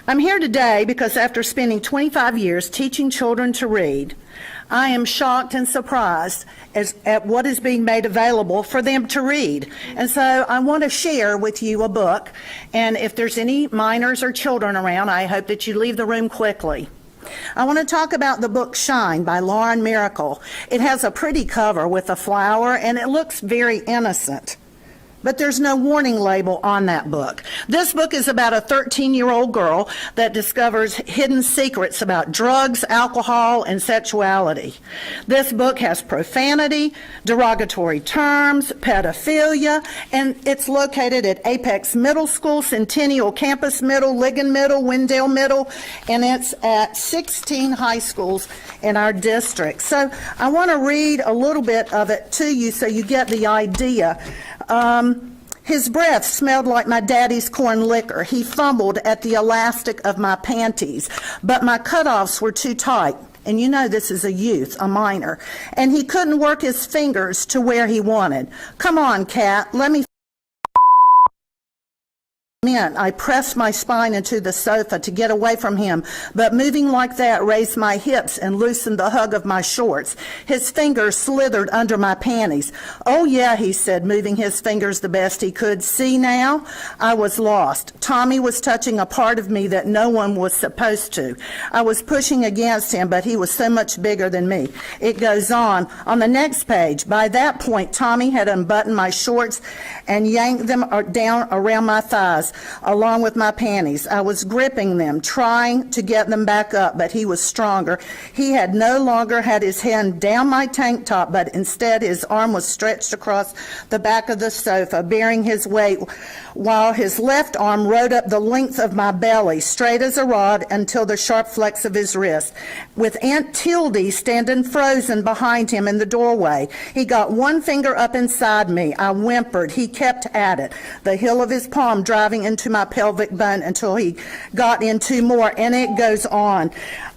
I'm here today because after spending 25 years teaching children to read, I am shocked and surprised at what is being made available for them to read. And so I want to share with you a book, and if there's any minors or children around, I hope that you leave the room quickly. I want to talk about the book Shine by Lauren Miracle. It has a pretty cover with a flower, and it looks very innocent. But there's no warning label on that book. This book is about a 13-year-old girl that discovers hidden secrets about drugs, alcohol, and sexuality. This book has profanity, derogatory terms, pedophilia, and it's located at Apex Middle School, Centennial Campus Middle, Ligon Middle, Wendell Middle, and it's at 16 high schools in our district. So I want to read a little bit of it to you so you get the idea. His breath smelled like my daddy's corn liquor. He fumbled at the elastic of my panties, but my cutoffs were too tight. And you know this is a youth, a minor. And he couldn't work his fingers to where he wanted. Come on, cat, let me. I pressed my spine into the sofa to get away from him, but moving like that raised my hips and loosened the hug of my shorts. His fingers slithered under my panties. Oh yeah, he said, moving his fingers the best he could. See now? I was lost. Tommy was touching a part of me that no one was supposed to. I was pushing against him, but he was so much bigger than me. It goes on the next page. By that point, Tommy had unbuttoned my shorts and yanked them down around my thighs, along with my panties. I was gripping them, trying to get them back up, but he was stronger. He had no longer had his hand down my tank top, but instead his arm was stretched across the back of the sofa, bearing his weight, while his left arm rode up the length of my belly, straight as a rod, until the sharp flex of his wrist. With Aunt Tildy standing frozen behind him in the doorway, he got one finger up inside me. I whimpered. He kept at it, the heel of his palm driving into my pelvic bone until he got in two more, and it goes on.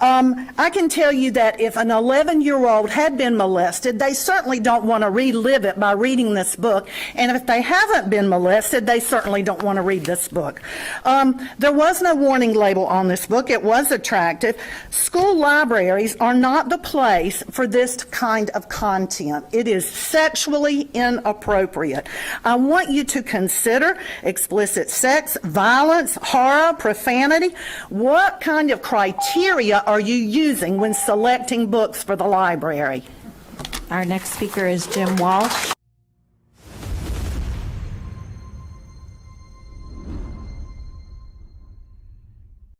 I can tell you that if an 11-year-old had been molested, they certainly don't want to relive it by reading this book, and if they haven't been molested, they certainly don't want to read this book. There was no warning label on this book. It was attractive. School libraries are not the place for this kind of content. It is sexually inappropriate. I want you to consider explicit sex, violence, horror, profanity. What kind of criteria are you using when selecting books for the library? Our next speaker is Jim Walsh.